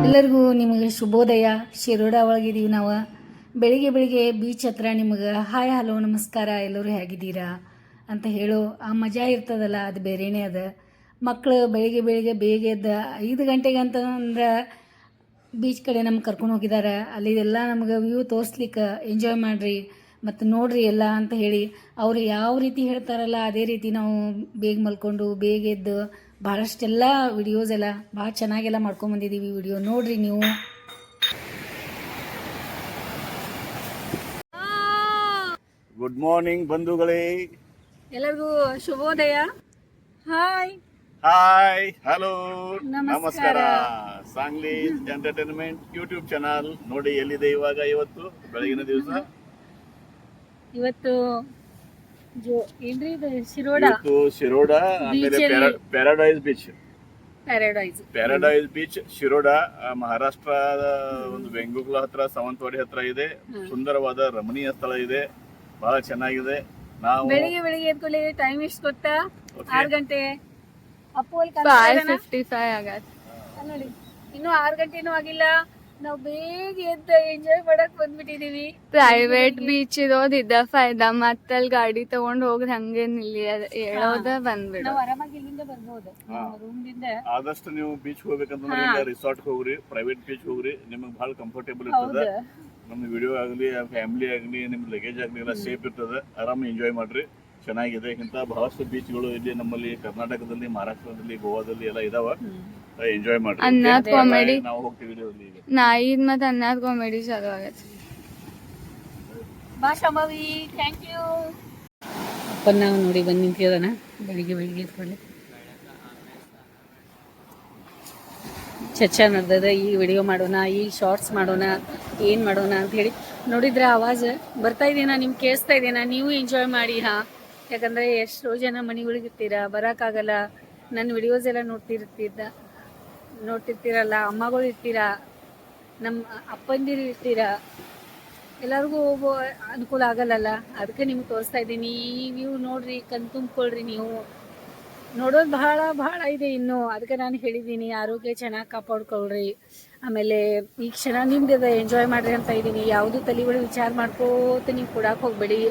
ಎಲ್ಲರಿಗೂ ನಿಮಗೆ ಶುಭೋದಯ. ಶಿರೋಡ ಒಳಗಿದ್ದೀವಿ ನಾವು. ಬೆಳಿಗ್ಗೆ ಬೀಚ್ ಹತ್ರ ನಿಮಗೆ ಹಾಯ್ ಹಲೋ ನಮಸ್ಕಾರ, ಎಲ್ಲರೂ ಹೇಗಿದ್ದೀರಾ ಅಂತ ಹೇಳೋ ಆ ಮಜಾ ಇರ್ತದಲ್ಲ, ಅದು ಬೇರೆಯೇ ಅದ. ಮಕ್ಕಳು ಬೆಳಿಗ್ಗೆ ಬೇಗ ಎದ್ದು 5 ಗಂಟೆಗೆ ಅಂತಂದ್ರೆ ಬೀಚ್ ಕಡೆ ನಮ್ಗೆ ಕರ್ಕೊಂಡು ಹೋಗಿದ್ದಾರೆ. ಅಲ್ಲಿ ಎಲ್ಲ ನಮಗೆ ವ್ಯೂ ತೋರಿಸ್ಲಿಕ್ಕೆ ಎಂಜಾಯ್ ಮಾಡಿರಿ ಮತ್ತು ನೋಡ್ರಿ ಎಲ್ಲ ಅಂತ ಹೇಳಿ ಅವರು ಯಾವ ರೀತಿ ಹೇಳ್ತಾರಲ್ಲ ಅದೇ ರೀತಿ ನಾವು ಬೇಗ ಮಲ್ಕೊಂಡು ಬೇಗ ಎದ್ದು ಭಾಳಷ್ಟೆಲ್ಲ ವಿಡಿಯೋಸ್ ಎಲ್ಲ ಭಾಳ ಚೆನ್ನಾಗೆಲ್ಲ ಮಾಡ್ಕೊಂಬಂದಿದ್ದೀವಿ. ವಿಡಿಯೋ ನೋಡ್ರಿ ನೀವು. ಗುಡ್ ಮಾರ್ನಿಂಗ್ ಬಂಧುಗಳೇ, ಎಲ್ಲರಿಗೂ ಶುಭೋದಯ. ಹಾಯ್ ಹಾಯ್ ಹಲೋ ನಮಸ್ಕಾರ. ನಮಸ್ಕಾರ. ಸಾಂಗ್ಲಿ ಎಂಟರ್ಟೈನ್ಮೆಂಟ್ ಯೂಟ್ಯೂಬ್ ಚಾನಲ್ ನೋಡಿ ಎಲ್ಲಿದೆ ಇವಾಗ. ಇವತ್ತು ಬೆಳಗಿನ ದಿವಸ, ಇವತ್ತು ಏನ್ರಿ ಇದು ಶಿರೋಡ ಇವತ್ತು ಶಿರೋಡ, ಆಮೇಲೆ ಪ್ಯಾರಡೈಸ್ ಬೀಚ್ ಶಿರೋಡ, ಮಹಾರಾಷ್ಟ್ರದ ಒಂದು ಬೆಂಗಳೂರು ಹತ್ರ ಸಾವಂತವಾಡಿ ಹತ್ರ ಇದೆ. ಸುಂದರವಾದ ರಮಣೀಯ ಸ್ಥಳ ಇದೆ, ಬಹಳ ಚೆನ್ನಾಗಿದೆ. ನಾವು ಬೆಳಿಗ್ಗೆ ಎದ್ಕೊಳ್ಳಿ. ಟೈಮ್ ಎಷ್ಟು ಗೊತ್ತಾ? 6 ಗಂಟೆ. ಅಪ್ಪು ಅಲ್ಲಿ 5:55 ಆಗತ್ತೆ ನೋಡಿ, ಇನ್ನು 6 ಗಂಟೆನೂ ಆಗಿಲ್ಲ. ನಾವು ಬೇಗ ಎದ್ದು ಎಂಜಾಯ್ ಮಾಡಕ್ ಬಂದ್ಬಿಟ್ಟಿದೀವಿ. ಪ್ರೈವೇಟ್ ಬೀಚ್ ಇರೋದ್ ಇದ ಫಾಯ್ದಾ, ಮತ್ತಲ್ಲಿ ಗಾಡಿ ತಗೊಂಡ್ ಹೋಗ್ರಿ ಹಂಗೇನ್ ಇಲ್ಲಿ ಹೇಳೋದ ಬಂದ್ಬಿಡು. ನಾವು ಆರಾಮಾಗಿ ಇಲ್ಲಿಂದ ಬರ್ಬೋದು ರೂಮ್ ದಿಂದ. ಆದಷ್ಟು ನೀವು ಬೀಚ್ ಹೋಗ್ಬೇಕಂತಂದ್ರೆ ರಿಸಾರ್ಟ್ ಹೋಗ್ರಿ, ಪ್ರೈವೇಟ್ ಬೀಚ್ ಹೋಗ್ರಿ, ನಿಮಗೆ ಬಹಳ ಕಂಫರ್ಟೇಬಲ್ ಇರ್ತದೆ. ನಮ್ಮ ವಿಡಿಯೋ ಆಗಲಿ, ಫ್ಯಾಮಿಲಿ ಆಗಲಿ, ನಿಮ್ ಲಗೇಜ್ ಆಗಲಿ ಎಲ್ಲ ಸೇಫ್ ಇರ್ತದೆ. ಆರಾಮ ಎಂಜಾಯ್ ಮಾಡ್ರಿ, ಚೆನ್ನಾಗಿದೆ. ಇಂಥ ಬಹಳಷ್ಟು ಬೀಚ್ಗಳು ಇಲ್ಲಿ ನಮ್ಮಲ್ಲಿ ಕರ್ನಾಟಕದಲ್ಲಿ, ಮಹಾರಾಷ್ಟ್ರದಲ್ಲಿ, ಗೋವಾದಲ್ಲಿ ಎಲ್ಲ ಇದಾವ. ಎಂಜಾಯ್ ಮಾಡ್ರಿ. ಅನ್ನದ್ ಕಾಮಿಡಿ ನಾವು ಹೋಗ್ತೀವಿ ಈಗ. ನಾಯಿದ್ ಮತ್ತೆ ಅನ್ನದ್ ಕಾಮಿಡಿ ಚಾಲು ಆಗತ್ತೆ. ಬಾ ಶಂಭವಿ, ಥ್ಯಾಂಕ್ ಯು. ಅಪ್ಪನ ನಾವು ನೋಡಿ ಬಂದು ನಿಂತಿರೋದನ ಬೆಳಿಗ್ಗೆ ಇಟ್ಕೊಳ್ಳಿ. ಚರ್ಚೆ ನಡೆದ ಈ ವಿಡಿಯೋ ಮಾಡೋಣ, ಈ ಶಾರ್ಟ್ಸ್ ಮಾಡೋಣ, ಏನು ಮಾಡೋಣ ಅಂತ ಹೇಳಿ. ನೋಡಿದ್ರೆ ಆವಾಜ್ ಬರ್ತಾ ಇದೆನಾ, ನಿಮ್ಗೆ ಕೇಳಿಸ್ತಾ ಇದೆನಾ? ನೀವು ಎಂಜಾಯ್ ಮಾಡಿ. ಯಾಕಂದರೆ ಎಷ್ಟೋ ಜನ ಮನೆಗಳಿರ್ತೀರ, ಬರೋಕ್ಕಾಗಲ್ಲ. ನನ್ನ ವಿಡಿಯೋಸ್ ಎಲ್ಲ ನೋಡ್ತಿರ್ತೀರಲ್ಲ, ಅಮ್ಮಗಳು ಇರ್ತೀರ, ನಮ್ಮ ಅಪ್ಪಂದಿರು ಇರ್ತೀರ, ಎಲ್ಲರಿಗೂ ಹೋಗೋ ಅನುಕೂಲ ಆಗಲ್ಲಲ್ಲ. ಅದಕ್ಕೆ ನಿಮ್ಗೆ ತೋರಿಸ್ತಾ ಇದ್ದೀನಿ. ಈ ವ್ಯೂ ನೋಡ್ರಿ, ಕಣ್ ತುಂಬ್ಕೊಳ್ರಿ. ನೀವು ನೋಡೋದು ಬಹಳ ಇದೆ ಇನ್ನು. ಅದಕ್ಕೆ ನಾನು ಹೇಳಿದ್ದೀನಿ, ಆರೋಗ್ಯ ಚೆನ್ನಾಗಿ ಕಾಪಾಡ್ಕೊಳ್ರಿ. ಆಮೇಲೆ ಈ ಕ್ಷಣ ನಿಮ್ದು ಎಂಜಾಯ್ ಮಾಡ್ರಿ ಅಂತ ಇದ್ದೀನಿ. ಯಾವುದು ತಲೆಗಳು ವಿಚಾರ ಮಾಡ್ಕೋತ ನೀವು ಕೊಡಕ್ಕೆ ಹೋಗ್ಬೇಡಿ.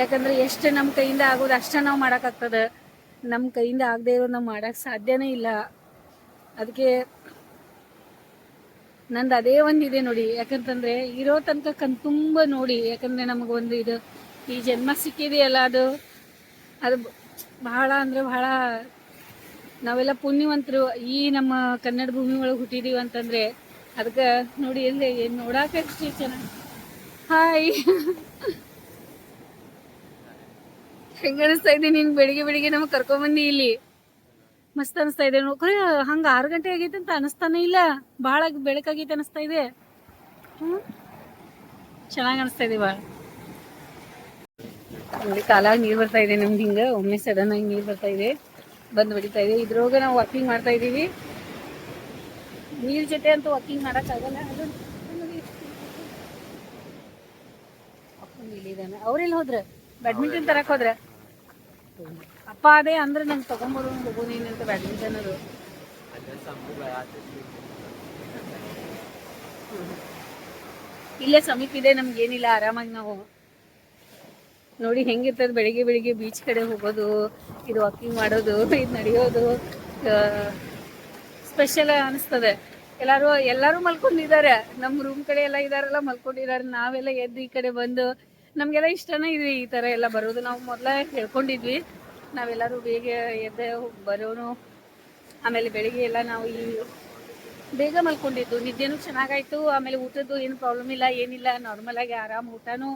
ಯಾಕಂದರೆ ಎಷ್ಟು ನಮ್ಮ ಕೈಯಿಂದ ಆಗೋದು ಅಷ್ಟೇ ನಾವು ಮಾಡೋಕ್ಕಾಗ್ತದೆ. ನಮ್ಮ ಕೈಯಿಂದ ಆಗದೆ ಇರೋದು ನಾವು ಮಾಡೋಕ್ಕೆ ಸಾಧ್ಯನೇ ಇಲ್ಲ. ಅದಕ್ಕೆ ನಂದು ಅದೇ ಒಂದಿದೆ ನೋಡಿ. ಯಾಕಂತಂದರೆ ಇರೋ ತನಕ ಕಣ್ತುಂಬ ನೋಡಿ. ಯಾಕಂದರೆ ನಮಗೊಂದು ಇದು ಈ ಜನ್ಮ ಸಿಕ್ಕಿದೆಯಲ್ಲ, ಅದು ಬಹಳ ಅಂದರೆ ಬಹಳ ನಾವೆಲ್ಲ ಪುಣ್ಯವಂತರು. ಈ ನಮ್ಮ ಕನ್ನಡ ಭೂಮಿ ಒಳಗೆ ಹುಟ್ಟಿದೀವಿ ಅಂತಂದರೆ ಅದಕ್ಕೆ ನೋಡಿ. ಎಲ್ಲಿ ನೋಡಕ್ಕೆ ಎಷ್ಟು ಚೆನ್ನಾಗಿ. ಹಾಯ್, ಹೆಂಗೆ ಅನಿಸ್ತಾ ಇದೆ ನೀನು? ಬೆಳಿಗ್ಗೆ ನಮಗೆ ಕರ್ಕೊಂಬಂದು ಇಲ್ಲಿ ಮಸ್ತ್ ಅನಿಸ್ತಾ ಇದೆ. ನೋಡ್ರಿ, ಹಂಗೆ 6 ಗಂಟೆ ಆಗೈತೆ ಅಂತ ಅನಿಸ್ತಾನೆ ಇಲ್ಲ. ಭಾಳ ಬೆಳಕಾಗೈತೆ ಅನಿಸ್ತಾ ಇದೆ. ಚೆನ್ನಾಗಿ ಅನಿಸ್ತಾ ಇದೆ ಭಾಳ. ನೋಡಿ, ಕಾಲಾಗ ನೀರು ಬರ್ತಾ ಇದೆ ನಮ್ಗೆ. ಹಿಂಗೆ ಒಮ್ಮೆ ಸಡನ್ ಆಗಿ ನೀರು ಬರ್ತಾ ಇದೆ, ಬಂದು ಬಿಡ್ತಾ ಇದೆ. ಇದ್ರೊಳಗೆ ನಾವು ವಾಕಿಂಗ್ ಮಾಡ್ತಾ ಇದ್ದೀವಿ. ನೀರ್ ಜೊತೆ ಅಂತೂ ವಾಕಿಂಗ್ ಮಾಡೋಕ್ಕಾಗಲ್ಲ. ಅದು ಅಪ್ಪನ ಇಲ್ಲಿದ್ದಾನೆ. ಅವ್ರೆಲ್ಲಿ ಹೋದ್ರೆ? ಬ್ಯಾಡ್ಮಿಂಟನ್ ತರಕ್ಕೆ ಹೋದ್ರೆ? ಅಪ್ಪ ಅದೇ ಅಂದ್ರೆ ನಂಗೆ ತಗೊಂಬರು ಹೋಗೋದೇನು ಅಂತ ಬ್ಯಾಡ್ಮಿಂಟನ್ ಅದು. ಇಲ್ಲೇ ಸಮೀಪ ಇದೆ, ನಮ್ಗೇನಿಲ್ಲ, ಆರಾಮಾಗಿ ನಾವು ನೋಡಿ ಹೆಂಗಿರ್ತದೆ. ಬೆಳಿಗ್ಗೆ ಬೀಚ್ ಕಡೆ ಹೋಗೋದು, ಇದು ವಾಕಿಂಗ್ ಮಾಡೋದು, ಇದು ನಡೆಯೋದು ಸ್ಪೆಷಲ್ ಅನಿಸ್ತದೆ. ಎಲ್ಲರೂ ಮಲ್ಕೊಂಡಿದ್ದಾರೆ. ನಮ್ಮ ರೂಮ್ ಕಡೆ ಎಲ್ಲ ಇದಾರಲ್ಲ, ಮಲ್ಕೊಂಡಿದ್ದಾರೆ. ನಾವೆಲ್ಲ ಎದ್ದು ಈ ಕಡೆ ಬಂದು ನಮಗೆಲ್ಲ ಇಷ್ಟನೇ ಇದೆ ಈ ಥರ ಎಲ್ಲ ಬರೋದು. ನಾವು ಮೊದಲೇ ಹೇಳ್ಕೊಂಡಿದ್ವಿ ನಾವೆಲ್ಲರೂ ಬೇಗ ಎದ್ದು ಬರೋನು. ಆಮೇಲೆ ಬೆಳಿಗ್ಗೆ ಎಲ್ಲ ನಾವು ಈ ಬೇಗ ಮಲ್ಕೊಂಡಿದ್ದು, ನಿದ್ದೆನೂ ಚೆನ್ನಾಗಾಯ್ತು. ಆಮೇಲೆ ಊಟದ್ದು ಏನು ಪ್ರಾಬ್ಲಮ್ ಇಲ್ಲ, ಏನಿಲ್ಲ. ನಾರ್ಮಲಾಗಿ ಆರಾಮ್, ಊಟನೂ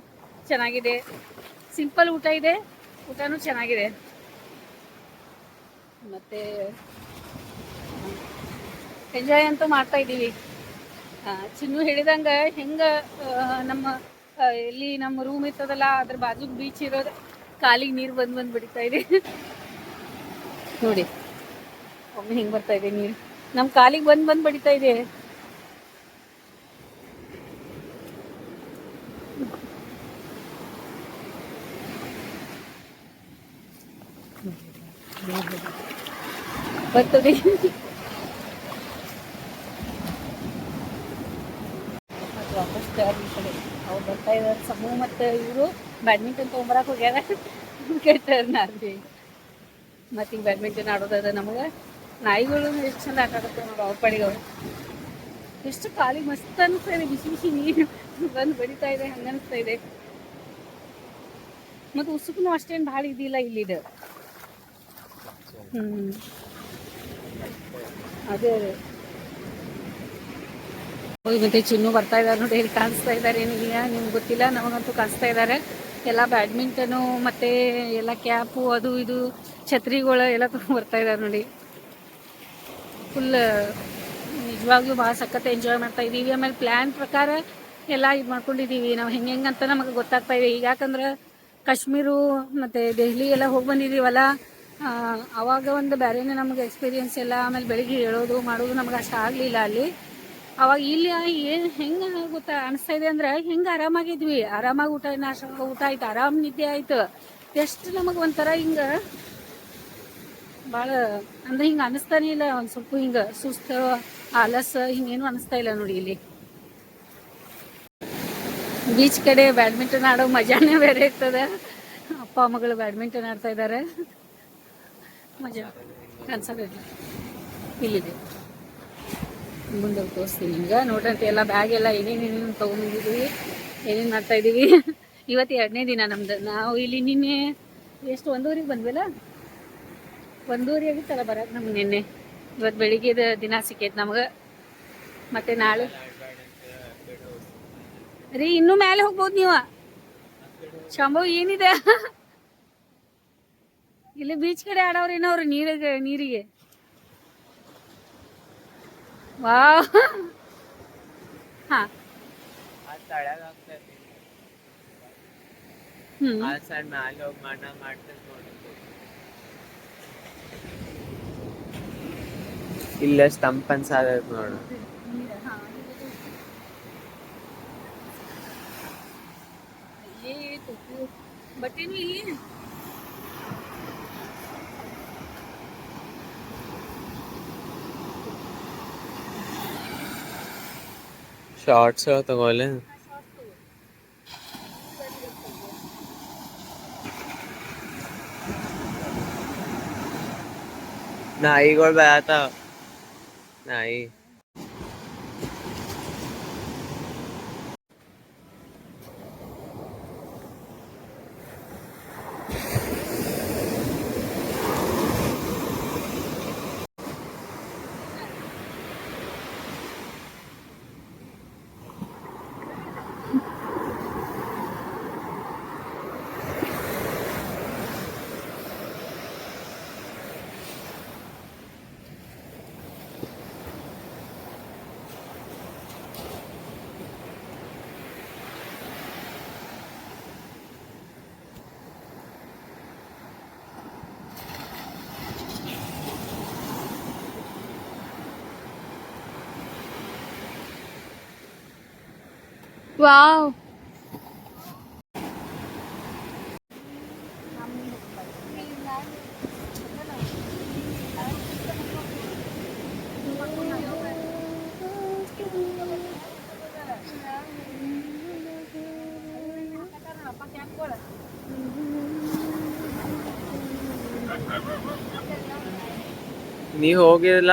ಚೆನ್ನಾಗಿದೆ. ಸಿಂಪಲ್ ಊಟ ಇದೆ, ಊಟನೂ ಚೆನ್ನಾಗಿದೆ. ಮತ್ತು ಎಂಜಾಯ್ ಅಂತೂ ಮಾಡ್ತಾ ಇದ್ದೀವಿ. ಚಿನ್ನು ಹೇಳಿದಂಗೆ ಹೆಂಗೆ ಎಲ್ಲಿ ನಮ್ಮ ರೂಮ್ ಇರ್ತದಲ್ಲ ಅದ್ರ ಬಾಜುಗೆ ಬೀಚ್ ಇರೋದು, ಕಾಲಿಗೆ ನೀರು ಬಂದು ಬಿಡ್ತಾ ಇದೆ ನೋಡಿ. ಒಮ್ಮೆ ಹಿಂಗೆ ಬರ್ತಾ ಇದೆ ನೀರು, ನಮ್ಮ ಕಾಲಿಗೆ ಬಂದು ಬಡಿತಾ ಇದೆ. ಬರ್ತದೆ ವಾಪಸ್ ಬ್ಯಾಗ್ ಈ ಕಡೆ ಅವ್ರು ಬರ್ತಾ ಇದ್ದಾರೆ. ಸಮೂಹ ಮತ್ತು ಇವರು ಬ್ಯಾಡ್ಮಿಂಟನ್ ತೊಗೊಂಬರಕ್ಕೆ ಹೋಗ್ಯಾರ. ಕೆಟ್ಟರ್ನ ಅಲ್ಲಿ ಮತ್ತು ಈಗ ಬ್ಯಾಡ್ಮಿಂಟನ್ ಆಡೋದದ ನಮಗೆ. ನಾಯಿಗಳು ಎಷ್ಟು ಚಂದ ಆಟ ಆಡುತ್ತೆ ನೋಡಿ ಅವ್ರ ಪಾಡಿಗೆ ಅವ್ರು. ಎಷ್ಟು ಖಾಲಿ ಮಸ್ತ್ ಅನಿಸ್ತಾ ಇದೆ. ಬಿಸಿ ಬಿಸಿ ನೀರು ಬಂದು ಬಡಿತಾ ಇದೆ, ಹಂಗೆ ಅನಿಸ್ತಾ ಇದೆ. ಮತ್ತು ಉಸುಕೂ ಅಷ್ಟೇನು ಭಾಳ ಇದಿಲ್ಲ ಇಲ್ಲಿದು. ಅದೇ ಅದೇ ಹೋಗಿ ಮತ್ತೆ ಚಿನ್ನು ಬರ್ತಾ ಇದ್ದಾರೆ ನೋಡಿ. ಇಲ್ಲಿ ಕಾಣಿಸ್ತಾ ಇದ್ದಾರೆ ಏನಿಲ್ಲ ನಿಮ್ಗೆ ಗೊತ್ತಿಲ್ಲ, ನಮಗಂತೂ ಕಾಣಿಸ್ತಾ ಇದ್ದಾರೆ. ಎಲ್ಲ ಬ್ಯಾಡ್ಮಿಂಟನು ಮತ್ತು ಎಲ್ಲ ಕ್ಯಾಪು ಅದು ಇದು ಛತ್ರಿಗಳು ಎಲ್ಲ ತೊಗೊಂಡು ಬರ್ತಾ ಇದ್ದಾರೆ ನೋಡಿ. ಫುಲ್ ನಿಜವಾಗ್ಲೂ ಭಾಳ ಸಖತ್ ಎಂಜಾಯ್ ಮಾಡ್ತಾ ಇದ್ದೀವಿ. ಆಮೇಲೆ ಪ್ಲ್ಯಾನ್ ಪ್ರಕಾರ ಎಲ್ಲ ಇದು ಮಾಡ್ಕೊಂಡಿದ್ದೀವಿ ನಾವು. ಹೆಂಗೆ ಅಂತ ನಮಗೆ ಗೊತ್ತಾಗ್ತಾ ಇದೆ ಈಗ. ಯಾಕಂದ್ರೆ ಕಾಶ್ಮೀರು ಮತ್ತು ದೆಹಲಿ ಎಲ್ಲ ಹೋಗಿ ಬಂದಿದ್ದೀವಲ್ಲ, ಆವಾಗ ಒಂದು ಬೇರೆನೇ ನಮಗೆ ಎಕ್ಸ್ಪೀರಿಯನ್ಸ್ ಎಲ್ಲ. ಆಮೇಲೆ ಬೆಳಿಗ್ಗೆ ಹೇಳೋದು ಮಾಡೋದು ನಮ್ಗೆ ಅಷ್ಟು ಆಗಲಿಲ್ಲ ಅಲ್ಲಿ. ಅವಾಗ ಇಲ್ಲಿ ಏನು ಹೆಂಗೆ ಗೊತ್ತಾ ಅನಿಸ್ತಾ ಇದೆ ಅಂದ್ರೆ, ಹೆಂಗೆ ಆರಾಮಾಗಿದ್ವಿ, ಆರಾಮಾಗಿ ಊಟ ಆಯ್ತು, ಆರಾಮ್ ನಿದ್ದೆ ಆಯ್ತು. ಎಷ್ಟು ನಮಗೆ ಒಂಥರ ಹಿಂಗೆ ಭಾಳ ಅಂದ್ರೆ ಹಿಂಗೆ ಅನಿಸ್ತಾನೆ ಇಲ್ಲ. ಒಂದು ಸ್ವಲ್ಪ ಹಿಂಗೆ ಸುಸ್ತು ಆಲಸ ಹಿಂಗೇನು ಅನಿಸ್ತಾ ಇಲ್ಲ ನೋಡಿ. ಇಲ್ಲಿ ಬೀಚ್ ಕಡೆ ಬ್ಯಾಡ್ಮಿಂಟನ್ ಆಡೋ ಮಜಾನೇ ಬೇರೆ ಇರ್ತದೆ. ಅಪ್ಪ ಮಗಳು ಬ್ಯಾಡ್ಮಿಂಟನ್ ಆಡ್ತಾ ಇದ್ದಾರೆ. ಮಜಾ ಅನ್ಸೋದಿಲ್ಲ. ಇಲ್ಲಿದೆ ಮುಂದೆ ತೋರಿಸ್ತೀನಿ ನಿಮ್ಗೆ ನೋಡ್ರಂತೆ. ಎಲ್ಲ ಬ್ಯಾಗ್ ಎಲ್ಲ ಏನೇನೇನು ತೊಗೊಂಡಿದ್ದೀವಿ, ಏನೇನು ಮಾಡ್ತಾ ಇದ್ದೀವಿ. ಇವತ್ತು 2ನೇ ದಿನ ನಮ್ದು. ನಾವು ಇಲ್ಲಿ ನಿನ್ನೆ ಎಷ್ಟು 1:15 ಬಂದ್ವಲ್ಲ, 1:15 ಆಗಿತ್ತಲ್ಲ ಬರೋದು ನಮ್ಗೆ ನಿನ್ನೆ. ಇವತ್ತು ಬೆಳಿಗ್ಗೆದ ದಿನ ಸಿಕ್ಕೈತೆ ನಮ್ಗೆ. ಮತ್ತೆ ನಾಳೆ ರೀ ಇನ್ನೂ ಮೇಲೆ ಹೋಗ್ಬೋದು ನೀವು. ಶಂಭು ಏನಿದೆ ಇಲ್ಲಿ ಬೀಚ್ ಕಡೆ ಆಡೋರೇನೋ ಅವ್ರು ನೀರಿಗೆ. ವಾವ್ ಹಾ ಇಲ್ಲ ಸ್ತಂಪ್ ಅನ್ಸಾದೈತ್ ನೋಡು. ಬಟ್ಟೆನೂ ಇಲ್ಲಿ ಶಾರ್ಟ್ಸ್ ತಗೋಲೆ. ನಾಯಿಗಳು ಬರತಾವ. ನಾಯಿ ವಾವ್ ನೀ ಹೋಗಿಲ್ಲ,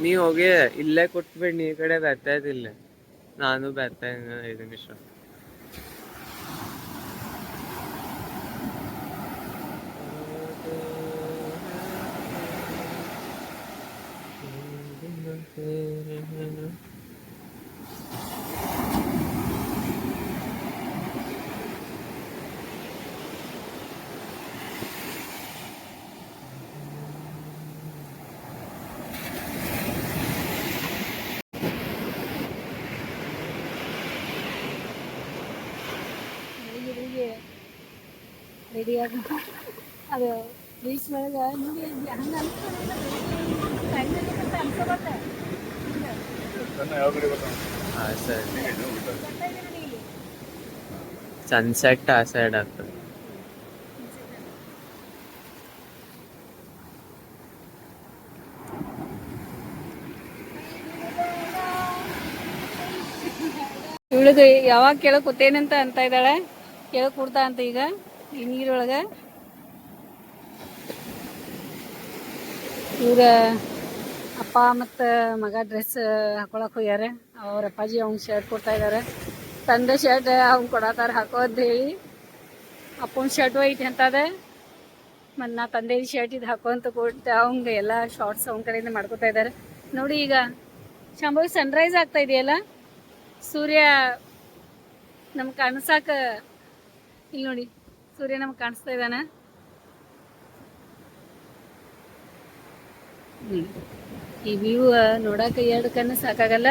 ನೀ ಹೋಗಿ ಇಲ್ಲೇ ಕೊಟ್ಬಿಡ್. ನೀ ಕಡೆ ಬರ್ತಾ ಇದ್ದಿಲ್ಲ, ನಾನು ಬರ್ತಾ 5 ನಿಮಿಷ. ರೆಡಿಯಾಗಿ ಅದು ಬೀಚ್ ಒಳಗೆ ನೋಡಿ ಹಂಗೆ ಅನ್ಸೋಬತ್ತೆ. ಸನ್ಸೆಟ್ ಆ ಸೈಡ್ ಆಗ್ತದೆ. ಇವಳಿಗೆ ಯಾವಾಗ ಕೆಳಗೆ ಕೂತೇನಂತ ಅಂತ ಇದ್ದಾಳೆ, ಕೆಳಗೆ ಕೂಡ್ತಾ ಅಂತ ಈಗ ಈ ನೀರೊಳಗೆ. ಇವ್ರ ಅಪ್ಪ ಮತ್ತು ಮಗ ಡ್ರೆಸ್ ಹಾಕೊಳಕ್ ಹೋಗ್ಯಾರ. ಅವ್ರ ಅಪ್ಪಾಜಿ ಅವ್ನ ಶರ್ಟ್ ಕೊಡ್ತಾ ಇದಾರೆ. ತಂದೆ ಶರ್ಟ್ ಅವ್ನು ಕೊಡತಾರ ಹಾಕೋ ಅಂತ ಹೇಳಿ. ಅಪ್ಪನ ಶರ್ಟ್ ಐತಿ ಅಂತದ, ಮತ್ತು ನಾ ತಂದೆ ಶರ್ಟ್ ಇದು ಹಾಕೋ ಅಂತ ಕೊಟ್ಟು ಅವಂಗೆ ಎಲ್ಲ ಶಾರ್ಟ್ಸ್ ಅವನ ಕಡೆಯಿಂದ ಮಾಡ್ಕೋತಾ ಇದ್ದಾರೆ. ನೋಡಿ ಈಗ ಶಾಂಭವಿ ಸನ್ರೈಸ್ ಆಗ್ತಾ ಇದೆಯಲ್ಲ, ಸೂರ್ಯ ನಮ್ಗೆ ಕಾಣಿಸಾಕ ಇಲ್ಲಿ ನೋಡಿ, ಸೂರ್ಯ ನಮ್ಗೆ ಕಾಣಿಸ್ತಾ ಇದ್ದಾನ. ಈ ವ್ಯೂ ನೋಡಾಕ 2 ಕಣ್ಣು ಸಾಕಾಗಲ್ಲ.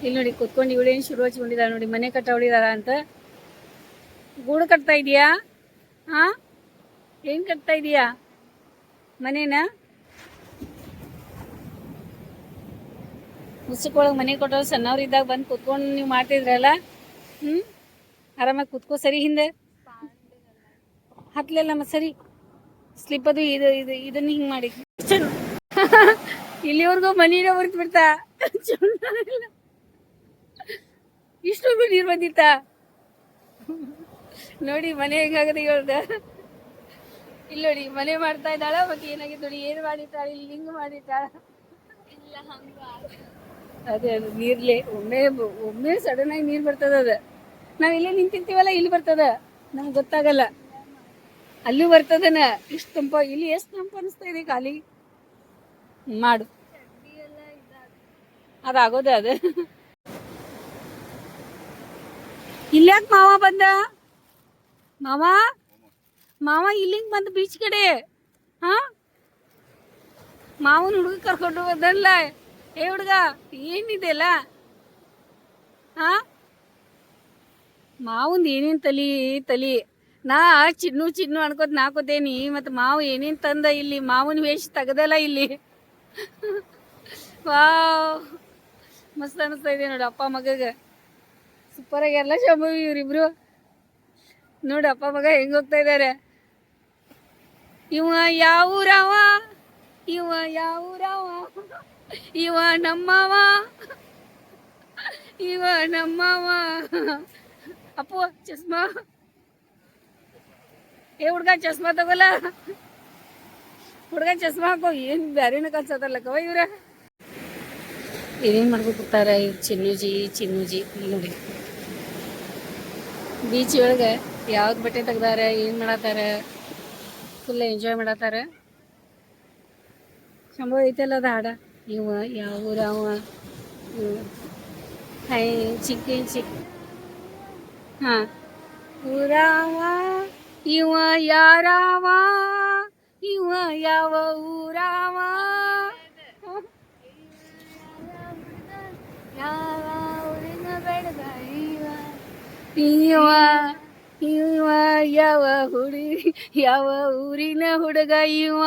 ಇಲ್ಲಿ ನೋಡಿ ಕುತ್ಕೊಂಡು ಇವಳೇನು ಶುರು ಹಚ್ಕೊಂಡಿದ್ದಾಳೆ ನೋಡಿ, ಮನೆ ಕಟ್ಟವಳಿದಾರ ಅಂತ. ಗೂಡು ಕಟ್ತಾ ಇದೀಯಾ? ಹಾ, ಏನ್ ಕಟ್ತಾ ಇದೀಯಾ? ಮನೇನ ಮುಸುಕೊಳಗೆ ಮನೆ ಕೊಟ್ಟವ್ರು ಸಣ್ಣವ್ರಿದ್ದಾಗ ಬಂದು ಕುತ್ಕೊಂಡು ನೀವು ಮಾಡ್ತಿದ್ರಲ್ಲ. ಆರಾಮಾಗಿ ಕುತ್ಕೋ. ಸರಿ ಹಿಂದೆ ಹತ್ಲೆಲ್ಲ ಮತ್ತೆ ಸರಿ ಸ್ಲಿಪ್ ಅದು ಇದು ಇದು ಇದನ್ನ ಹಿಂಗೆ ಮಾಡಿ ಇಲ್ಲಿವರೆಗೂ ಮನೀನ ಹೊರತು ಬಿಡ್ತಾ. ಇಷ್ಟೊಂದು ನೀರು ಬಂದಿತ್ತ ನೋಡಿ. ಮನೆ ಹೆಂಗಾಗದ ಹೇಳ್ದ. ಇಲ್ಲಿ ನೋಡಿ ಮನೆ ಮಾಡ್ತಾ ಇದ್ದಾಳ. ಮತ್ತೆ ಏನಾಗಿತ್ತು ನೋಡಿ, ಏನು ಮಾಡಿಟ್ಟಾಳ, ಇಲ್ಲಿ ಹಿಂಗ್ ಮಾಡಿಟ್ಟಾಳ. ಅದೇ ಅದು ನೀರ್ಲೆ ಒಮ್ಮೆ ಸಡನ್ ಆಗಿ ನೀರು ಬರ್ತದ. ಅದ ನಾವ್ ಇಲ್ಲೇ ನಿಂತಿರ್ತೀವಲ್ಲ, ಇಲ್ಲಿ ಬರ್ತದ, ನಮ್ಗೆ ಗೊತ್ತಾಗಲ್ಲ. ಅಲ್ಲೂ ಬರ್ತದನ. ಇಷ್ಟು ತಂಪ, ಇಲ್ಲಿ ಎಷ್ಟು ತಂಪ ಅನಿಸ್ತಾ ಇದೆ ಖಾಲಿ ಮಾಡು. ಅದಾಗೋದ ಅದು. ಇಲ್ಯಾಕ ಮಾವ ಬಂದ? ಮಾವ ಇಲ್ಲಿಂಗ್ ಬಂದ ಬೀಚ್ ಕಡೆ. ಹಾ, ಮಾವನ ಹುಡುಗ ಕರ್ಕೊಂಡು ಬಂದಲ್ಲ. ಏ ಹುಡುಗ, ಏನಿದೆಲ್ಲ? ಹಾ, ಮಾವಂದು ಏನೇನು ತಲಿ ನಾ ಚಿನ್ನು ಅನ್ಕೋತ ನಾಕೋತೇನಿ. ಮತ್ತು ಮಾವು ಏನೇನು ತಂದ ಇಲ್ಲಿ. ಮಾವನ ವೇಷ ತೆಗದಲ್ಲ ಇಲ್ಲಿ. ವಾವ್, ಮಸ್ತ್ ಅನಿಸ್ತಾ ಇದೆ ನೋಡಿ. ಅಪ್ಪ ಮಗಗೆ ಸೂಪರ್ ಆಗ್ಯಾರಲ್ಲ ಶಾಂಭವಿ ಇವ್ರಿಬ್ರು. ನೋಡಿ ಅಪ್ಪ ಮಗ ಹೆಂಗ್ ಹೋಗ್ತಾ ಇದಾರೆ. ಇವ ಯಾವೂರವ, ಇವ ನಮ್ಮವ, ಅಪ್ಪು ಚಸ್ಮಾ. ಏ ಹುಡ್ಗ ಚಸ್ಮಾ ತಗೋಲ್ಲ. ಹುಡ್ಗ ಚಸ್ಮಾ ಹಾಕೋ. ಏನ್ ಬ್ಯಾರೇನ ಕಲ್ಸತ್ತಲ್ಲಕ್ಕವ ಇವ್ರ. ಏನೇನ್ ಮಾಡ್ಕೊತಾರ ಇವ್ರು. ಚಿನ್ನುಜಿ ನೋಡಿ ಬೀಚ್ ಒಳಗೆ ಯಾವ್ದು ಬಟ್ಟೆ ತೆಗ್ದಾರ, ಏನ್ ಮಾಡತ್ತಾರ, ಫುಲ್ ಎಂಜಾಯ್ ಮಾಡತ್ತಾರ. ಶಾಂಭವಿ ಐತಲ್ಲ ಅದ ಹಾಡ. ಇವ ಯಾವ ಊರವ, ಹೈ ಚಿಕ್ಕ ಹಾ ಊರವ, ಇವ ಯಾರವ, ಇವ ಯಾವ ಊರವ, ಯಾವ ಊರಿನ ಬೆಳೆದ ಇವ ಯಾವ ಊರಿನ ಹುಡುಗ ಇವ.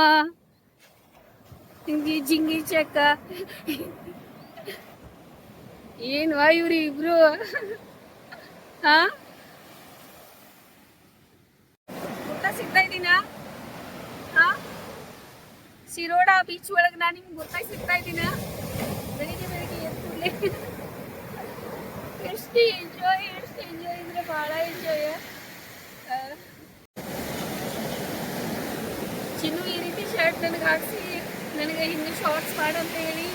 ಜಿಂಗಿ ಚಕ್ಕ. ಏನು ಇವ್ರಿ ಇಬ್ರು. ಹಾ, ಊಟ ಸಿಗ್ತಾ ಇದ್ದೀನ? ಹಾ, ಶಿರೋಡ ಬೀಚ್ ಒಳಗೆ ನಾನು ನಿಮ್ಗೆ ಗೊತ್ತಾಗಿ ಸಿಗ್ತಾ ಇದ್ದೀನ. ಬೆಳಿಗ್ಗೆ ಎದ್ದು ಎಷ್ಟು ಎಂಜಾಯ್ ಅಂದ್ರೆ ಭಾಳ ಎಂಜಾಯ್. ಚಿನ್ನು ಈ ರೀತಿ ಶರ್ಟ್ ನನಗೆ ಹಾಕ್ಸಿ ನನಗೆ ಹಿಂದೆ ಶಾರ್ಟ್ಸ್ ಮಾಡಂತ ಹೇಳಿ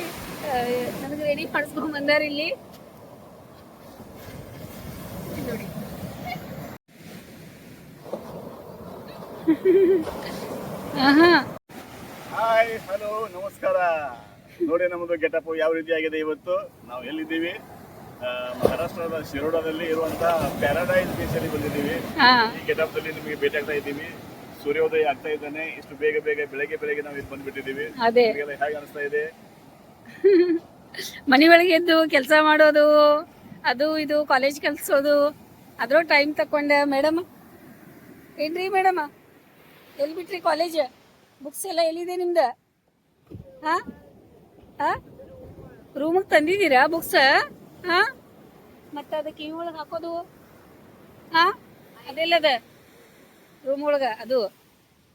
ನನಗೆ ರೆಡಿ ಮಾಡಿಸ್ಕೊಂಡ್ ಬಂದಾರ ಇಲ್ಲಿ ನೋಡಿ. ಹಾಯ್, ಹಲೋ, ನಮಸ್ಕಾರ. ನೋಡಿ ನಮ್ಮದು ಗೆಟಪ್ ಯಾವ ರೀತಿ ಆಗಿದೆ. ಇವತ್ತು ನಾವು ಎಲ್ಲಿದ್ದೀವಿ? ಮಹಾರಾಷ್ಟ್ರದ ಶಿರೋಡದಲ್ಲಿ ಇರುವಂತಹ ಪ್ಯಾರಾಡೈಸ್ ಬೀಚ್ ಅಲ್ಲಿ ಬಂದಿದ್ದೀವಿ. ಈ ಗೆಟಪ್ ದಲ್ಲಿ ನಿಮಗೆ ಭೇಟಿ ಆಗ್ತಾ ಇದ್ದೀವಿ. ಸೂರ್ಯೋದಯ ಆಗ್ತಾ ಇದ್ದಾನೆ. ಇಷ್ಟು ಬೇಗ ಬೆಳಗ್ಗೆ ನಾವು ಇಲ್ಲಿ ಬಂದ್ಬಿಟ್ಟಿದ್ದೀವಿ. ಹೇಗೆ ಅನಿಸ್ತಾ ಇದೆ? ಮನೆ ಒಳಗೆ ಎದ್ದು ಕೆಲಸ ಮಾಡೋದು, ಅದು ಇದು ಕಾಲೇಜ್ ಕಲ್ಸೋದು, ಅದ್ರ ಟೈಮ್ ತಕೊಂಡೆ. ಮೇಡಮ್ ಏನ್ರಿ ಮೇಡಮ್, ಎಲ್ಲಿ ಬಿಟ್ರಿ ಕಾಲೇಜ್? ಬುಕ್ಸ್ ಎಲ್ಲ ಎಲ್ಲಿದೆ ನಿಮ್ದು? ರೂಮಿಗೆ ತಂದಿದ್ದೀರಾ ಬುಕ್ಸ್? ಮತ್ತೆ ಅದಕ್ಕೆ ಕಿವಿ ಒಳಗೆ ಹಾಕೋದು ಅದೆಲ್ಲದ ರೂಮ್ ಒಳಗೆ ಅದು.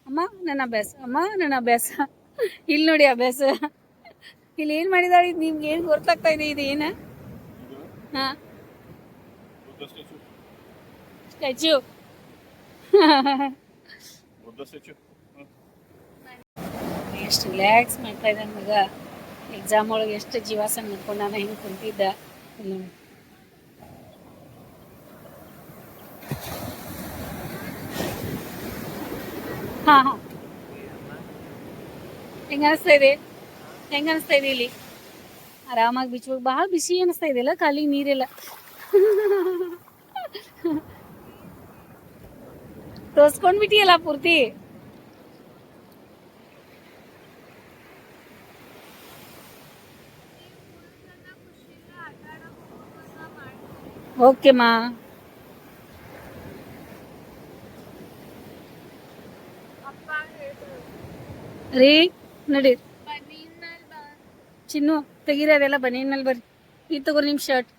ಅಮ್ಮ ನನ್ನ ಅಭ್ಯಾಸ ಇಲ್ಲಿ ನೋಡಿ ಅಭ್ಯಾಸ. ಇಲ್ಲಿ ಏನು ಮಾಡಿದಾಳೆ? ನಿಮ್ಗೆ ಏನು ಗೊತ್ತಾಗ್ತಾ ಇದೆ? ಇದು ಏನ? Statue Buddha statue. ಎಷ್ಟು ರಿಲ್ಯಾಕ್ಸ್ ಮಾಡ್ತಾ ಇದ್ದಾನೆ ಮಗ. ಎಕ್ಸಾಮ್ ಒಳಗೆ ಎಷ್ಟು ಜೀವಾಸನ ಮಾಡ್ಕೊಂಡು ನಾನು ಹಿಂಗೆ ಕುಂತಿದ್ದ. ಇಲ್ಲಿ ನೋಡಿ. ಹಾಂ ಹಾಂ ಹೆಂಗೆ ಅನಿಸ್ತಾ ಇದೆ? ಹೆಂಗೆ ಅನಿಸ್ತಾ ಇದೆ ಇಲ್ಲಿ ಆರಾಮಾಗಿ ಬೀಚ್ ಹೋಗಿ? ಭಾಳ ಬಿಸಿ ಅನಿಸ್ತಾ ಇದೆಯಲ್ಲ, ಕಾಲಿಗೆ ನೀರಿಲ್ಲ. ತೋರ್ಸ್ಕೊಂಡ್ಬಿಟ್ಟಿಯಲ್ಲ ಪೂರ್ತಿ. ಓಕೆ ಮಾ. ರೀ ನಡಿ ಚಿನ್ನು ತೆಗೀರಿ ಅದೆಲ್ಲ ಬನೀನಲ್ಲಿ ಬರ್ರಿ. ಇದು ತಗೋರಿ ನಿಮ್ಮ ಶರ್ಟ್.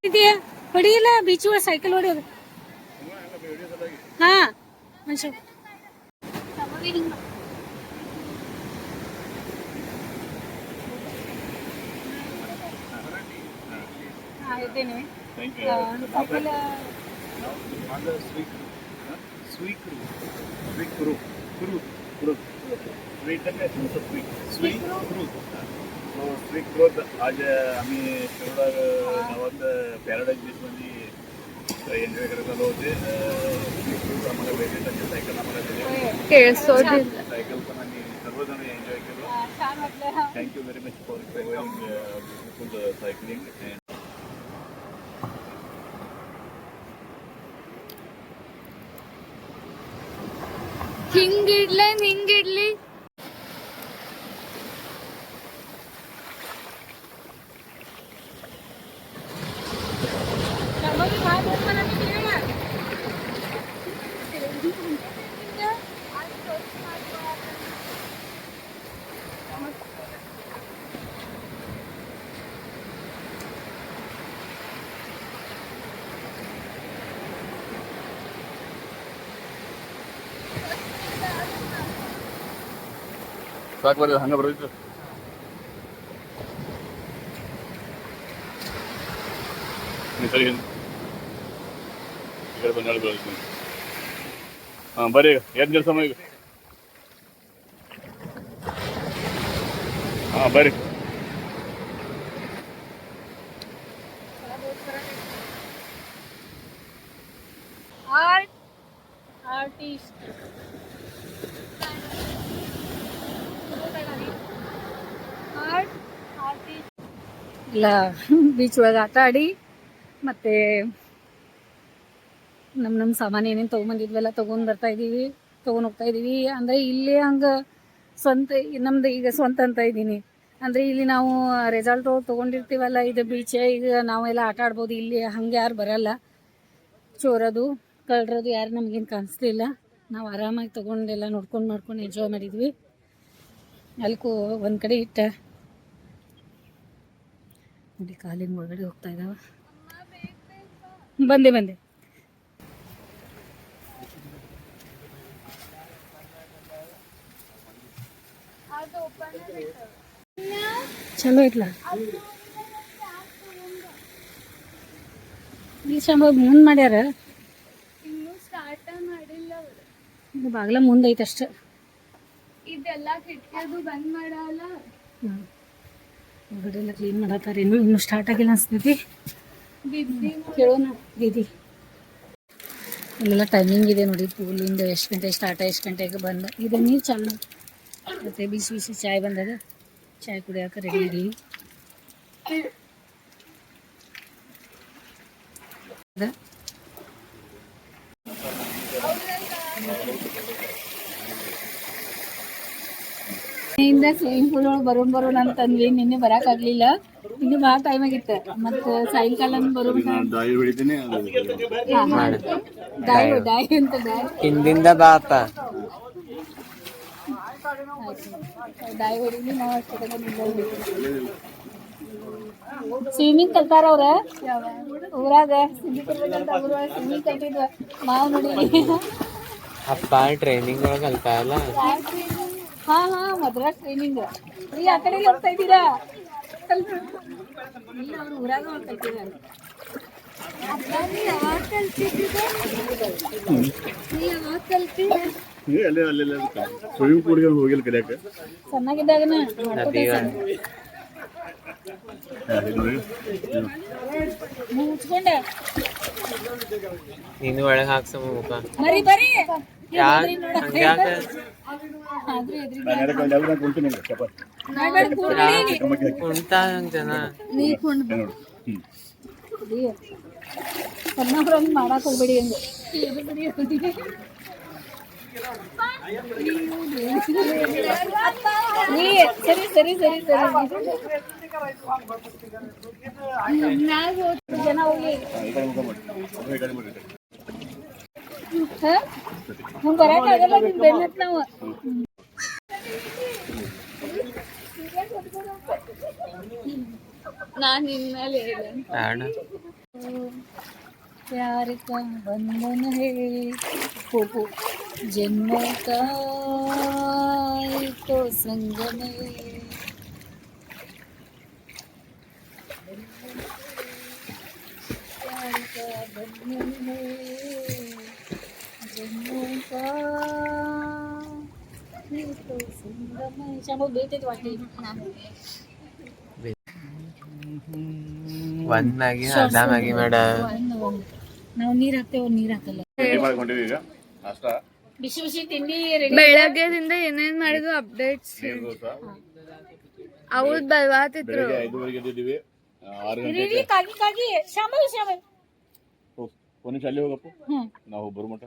ಇದೆಯಾ ಹೊಡಿಯಿಲ್ಲ ಬೀಚ್ ಒಳಗೆ ಸೈಕಲ್ ಹೊಡಿಯೋದು. ಹಾ ಮನುಷ್ಯ ಇದ್ದೇನೆ. ಸೈಕಲ್ आज आम्ही शिरोडा गावात पॅराडाईज बीचमध्ये एन्जॉय करत आलो होते. आम्हाला भेटले, त्यांची सायकल आम्हाला दिली. सायकल पण आम्ही सर्वजण एन्जॉय केलो. छान वाटलं. Thank you very much for beautiful cycling. ಹಿಂಗಿಡ್ಲಿ ಸಾಕು ಬರೋದು ಹಂಗೆ ಬರೋದಿತ್ತು. ಸರಿ ಈ ಕಡೆ ಬಂದು ಬರೋದು. ಹಾಂ ಬರ್ರಿ, ಈಗ ಏನು ಕೆಲಸ ಈಗ? ಹಾಂ ಬರ್ರಿ. ಆರ್ಟಿಸ್ಟ್ ಇಲ್ಲ ಬೀಚ್ ಒಳಗೆ ಆಟ ಆಡಿ ಮತ್ತೆ ನಮ್ಮ ಸಾಮಾನು ಏನೇನು ತೊಗೊಂಬಂದಿದ್ವೆಲ್ಲ ತೊಗೊಂಡು ಬರ್ತಾ ಇದ್ದೀವಿ, ತೊಗೊಂಡು ಹೋಗ್ತಾ ಇದ್ದೀವಿ. ಅಂದರೆ ಇಲ್ಲಿ ಹಂಗೆ ಸ್ವಂತ ನಮ್ದು ಈಗ ಸ್ವಂತ ಅಂತ ಇದ್ದೀನಿ. ಅಂದರೆ ಇಲ್ಲಿ ನಾವು ರೆಸಾರ್ಟ್ ತೊಗೊಂಡಿರ್ತೀವಲ್ಲ, ಇದು ಬೀಚ್, ಈಗ ನಾವೆಲ್ಲ ಆಟ ಆಡ್ಬೋದು. ಇಲ್ಲಿ ಹಂಗೆ ಯಾರು ಬರಲ್ಲ, ಚೋರದು ಕಳ್ರದು ಯಾರು ನಮಗೇನು ಕಾಣಿಸ್ಲಿಲ್ಲ. ನಾವು ಆರಾಮಾಗಿ ತೊಗೊಂಡೆಲ್ಲ ನೋಡ್ಕೊಂಡು ಮಾಡ್ಕೊಂಡು ಎಂಜಾಯ್ ಮಾಡಿದ್ವಿ. ಅಲ್ಕೂ ಒಂದು ಕಡೆ ಇಟ್ಟ ನೋಡಿ ಕಾಲಿನ ಒಳಗಡೆ ಹೋಗ್ತಾ ಇದ್ದಾವೆ. ಬಂದೆ ಚಲೋ ಐತ್ಲ ಈ ಸಂಭವ ಮುಂದೆ ಮಾಡ್ಯಾರ. ಇನ್ನೂ ಸ್ಟಾರ್ಟ್ ಮಾಡಿಲ್ಲ ಅವ್ರು. ಇದು ಬಾಗ್ಲ ಮುಂದೆ ಐತೆ ಅಷ್ಟೆ. ಇದೆಲ್ಲ ಕಿಟಕಿದು ಬಂದ್ ಮಾಡಲ್ಲ. ಹೊರಗಡೆ ಎಲ್ಲ ಕ್ಲೀನ್ ಮಾಡತ್ತಾರೆ. ಇನ್ನೂ ಸ್ಟಾರ್ಟ್ ಆಗಿಲ್ಲ ಅನ್ಸ್ತೈತಿ. ಕೇಳೋಣ ದೀದಿ. ಇಲ್ಲೆಲ್ಲ ಟೈಮಿಂಗ್ ಇದೆ ನೋಡಿ, ಪೂಲಿಂದ ಎಷ್ಟು ಗಂಟೆ ಸ್ಟಾರ್ಟ್, ಎಷ್ಟು ಗಂಟೆಗೆ ಬಂದ. ಇದು ನೀರು ಚಾಲು ಮತ್ತೆ ಬಿಸಿ ಬಿಸಿ ಚಾಯ್ ಬಂದದ. ಚಾಯ್ ಕುಡಿಯೋಕೆ ರೆಡಿ ಇದೀವಿ. ಸ್ವಿಮ್ಮಿಂಗ್ ಪೂಲ್ ಒಳಗೆ ಬರೋಣ ಅಂತಂದ್ವಿ. ನಿನ್ನೆ ಬರೋಕ್ಕಾಗಲಿಲ್ಲ, ಇನ್ನು ಭಾಳ ಟೈಮ್ ಆಗಿತ್ತು. ಮತ್ತು ಸಾಯಂಕಾಲ ಬರೋಣ ದಾಯಿ ಹೊಡಿತೀನಿ. ಡಾಯ್ ಅಂತ ಹಿಂದಿಂದ ಬಾಪ ಡಾಯ್ ಹೊಡಿಲಿ. ನಾವು ಸ್ವಿಮ್ಮಿಂಗ್ ಕಲ್ತಾರ ಅವ್ರ ಊರಾಗ. ಸ್ವಿಮ್ಮಿಂಗ್ ಕಲ್ತಿದ್ವ ಮಾವು ನೋಡಿ. ಅಪ್ಪ ಟ್ರೈನಿಂಗ್ ಒಳಗೆ ಕಲ್ತಾರಲ್ಲ. ಹಾ ಮದ್ರಾಸ್ ಟ್ರೈನಿಂಗ್ ಈ ಆ ಕಡೆ ಹೋಗ್ತಾ ಇದ್ದೀರಾ ಇಲ್ಲ ಅವ್ರು ಊರಾಗ ಕಲ್ತಿದ್ದಾರೆ ಅಲ್ಲೇ ಸ್ವಿಮ್ಮಿಂಗ್ ಪೂಲ್ಗೆ ಹೋಗಿಲ್ಲ ಕಲಿಯಾಕ ಸಣ್ಣಗಿದ್ದಾಗನ ಮುಚ್ಕೊಂಡೆ ನೀನು ಒಳಗೆ ಹಾಕ್ಸಮ ಮುಖ ಮರಿ ಬರೀ ಯಾಕೆ ಹಂಗ್ಯಾಕೆ ಕುಂತಾ ಹಂಗ್ ಜನ ನೀ ಕುಂಡ್ ಸಣ್ಣವ್ರಂಗ್ ಮಾಡಕ್ ಹೋಗ್ಬೇಡಿ ಹಂಗೆ ಸರಿ ಸರಿ ಸರಿ ಸರಿ ಜನ ಹೋಗಿ ಹಂಗೆ ಬರಕ್ಕಾಗಲ್ಲ ನಿಮ್ ಬೆನ್ನತ್ ನಾವು ನಾನು ನಿನ್ಮೇಲೆ ಬೇಡ प्यार का बंधन है पोपो जन्मों का तो संगम है प्यार का बंधन है जन्मों का ये तो संगम है शाम बेटे वाटी ಒಂದ್ ಮ್ಯಾಗಿ ಅರ್ಧ ಮ್ಯಾಗಿ ಮೇಡ ನಾವು ನೀರ್ ಹಾಕ್ತೇವೆ ನೀರ್ ಹಾಕಲ್ಲ ಮಾಡ್ಕೊಂಡಿವಿ ಈಗ ನಾಷ್ಟ ಬಿಸಿ ಬಿಸಿ ತಿಂಡಿ ರೆಡಿ ಬೆಳಗ್ಗೆದಿಂದ ಏನೇನ್ ಮಾಡಿದ್ವು ಅಪ್ಡೇಟ್ಸ್ ನೀರ್ ದೋಸೆ ಅವ್ರದ್ ಬಲ್ವಾತಿದ್ರು ಬೆಳಿಗ್ಗೆ 5:30ಗೆ ಎದ್ದಿದ್ದೀವಿ 6 ಗಂಟೆಗೆ ರೀ ಕಾಗಿ ಕಾಗಿ ಶಾಮಲ್ ಶಾಮಲ್ ಒಂದು ನಿಮಿಷ ಅಲ್ಲಿ ಹೋಗಪ್ಪ ಹ್ಮ್ ನಾವು ಬರು ಮಟ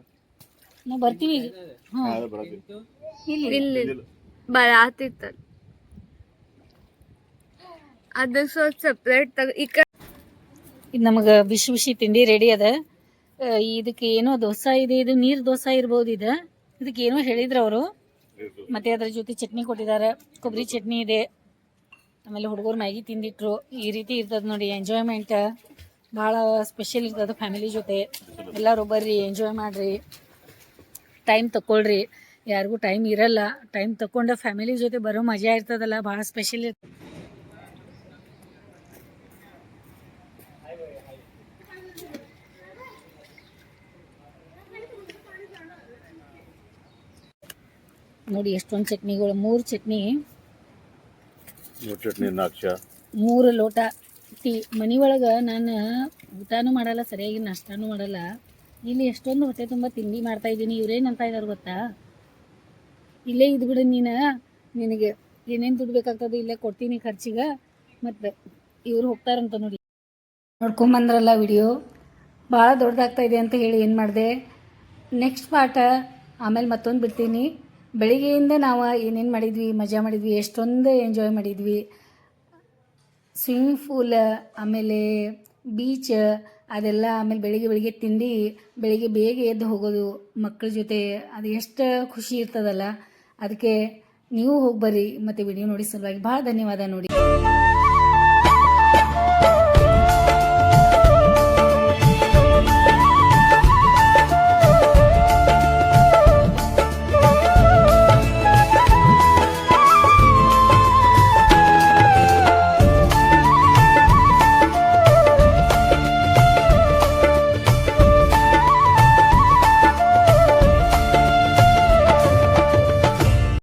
ನಾವು ಬರ್ತೀವಿ ಈಗ ಹ್ಮ್ ಅದೇ ಬರತ್ತೀವಿ ಇಲ್ಲಿ ಬರಾತಿತ್ತ ಅದು ಸ್ವಲ್ಪ ಸಪ್ರೇಟ್ ಇದು ನಮಗೆ ಬಿಸಿ ಬಿಸಿ ತಿಂಡಿ ರೆಡಿ ಅದ ಇದಕ್ಕೆ ಏನೋ ದೋಸೆ ಇದೆ ಇದು ನೀರು ದೋಸೆ ಇರ್ಬೋದು ಇದು ಇದಕ್ಕೆ ಏನೋ ಹೇಳಿದ್ರು ಅವರು ಮತ್ತೆ ಅದ್ರ ಜೊತೆ ಚಟ್ನಿ ಕೊಟ್ಟಿದ್ದಾರೆ ಕೊಬ್ಬರಿ ಚಟ್ನಿ ಇದೆ ಆಮೇಲೆ ಹುಡುಗರು ಮ್ಯಾಗಿ ತಿಂದಿಟ್ರು ಈ ರೀತಿ ಇರ್ತದೆ ನೋಡಿ ಎಂಜಾಯ್ಮೆಂಟ್ ಭಾಳ ಸ್ಪೆಷಲ್ ಇರ್ತದೆ ಫ್ಯಾಮಿಲಿ ಜೊತೆ ಎಲ್ಲರೂ ಬರ್ರಿ ಎಂಜಾಯ್ ಮಾಡಿರಿ ಟೈಮ್ ತಗೊಳ್ರಿ ಯಾರಿಗೂ ಟೈಮ್ ಇರಲ್ಲ ಟೈಮ್ ತಗೊಂಡು ಫ್ಯಾಮಿಲಿ ಜೊತೆ ಬರೋ ಮಜಾ ಇರ್ತದಲ್ಲ ಭಾಳ ಸ್ಪೆಷಲ್ ಇರ್ತದೆ ನೋಡಿ ಎಷ್ಟೊಂದು ಚಟ್ನಿಗಳು 3 ಚಟ್ನಿ ಚಟ್ನಿ 4 3 ಲೋಟ ಟೀ ಮನೆ ಒಳಗೆ ನಾನು ಊಟನೂ ಮಾಡಲ್ಲ ಸರಿಯಾಗಿ ನಾಷ್ಟಾನೂ ಮಾಡಲ್ಲ ಇಲ್ಲಿ ಎಷ್ಟೊಂದು ಹೊಟ್ಟೆ ತುಂಬ ತಿಂಡಿ ಮಾಡ್ತಾ ಇದ್ದೀನಿ ಇವ್ರೇನಂತ ಇದ್ದಾರೆ ಗೊತ್ತಾ ಇಲ್ಲೇ ಇದ್ಬಿಡು ನಿನಗೆ ಏನೇನು ದುಡ್ಡು ಬೇಕಾಗ್ತದೆ ಇಲ್ಲೇ ಕೊಡ್ತೀನಿ ಖರ್ಚಿಗೆ ಮತ್ತು ಇವ್ರು ಹೋಗ್ತಾರಂತ ನೋಡಿ ನೋಡ್ಕೊಂಬಂದ್ರಲ್ಲ ವಿಡಿಯೋ ಭಾಳ ದೊಡ್ಡದಾಗ್ತಾ ಇದೆ ಅಂತ ಹೇಳಿ ಏನು ಮಾಡಿದೆ ನೆಕ್ಸ್ಟ್ ಪಾರ್ಟ ಆಮೇಲೆ ಮತ್ತೊಂದು ಬಿಡ್ತೀನಿ ಬೆಳಿಗ್ಗೆಯಿಂದ ನಾವು ಏನೇನು ಮಾಡಿದ್ವಿ ಮಜಾ ಮಾಡಿದ್ವಿ ಎಷ್ಟೊಂದು ಎಂಜಾಯ್ ಮಾಡಿದ್ವಿ ಸ್ವಿಮ್ಮಿಂಗ್ ಪೂಲ್ ಆಮೇಲೆ ಬೀಚ್ ಅದೆಲ್ಲ ಆಮೇಲೆ ಬೆಳಿಗ್ಗೆ ತಿಂಡಿ ಬೆಳಿಗ್ಗೆ ಬೇಗ ಎದ್ದು ಹೋಗೋದು ಮಕ್ಕಳ ಜೊತೆ ಅದು ಎಷ್ಟು ಖುಷಿ ಇರ್ತದಲ್ಲ ಅದಕ್ಕೆ ನೀವು ಹೋಗಿ ಬರ್ರಿ ಮತ್ತು ವಿಡಿಯೋ ನೋಡಿ ಸಲುವಾಗಿ ಭಾಳ ಧನ್ಯವಾದ ನೋಡಿ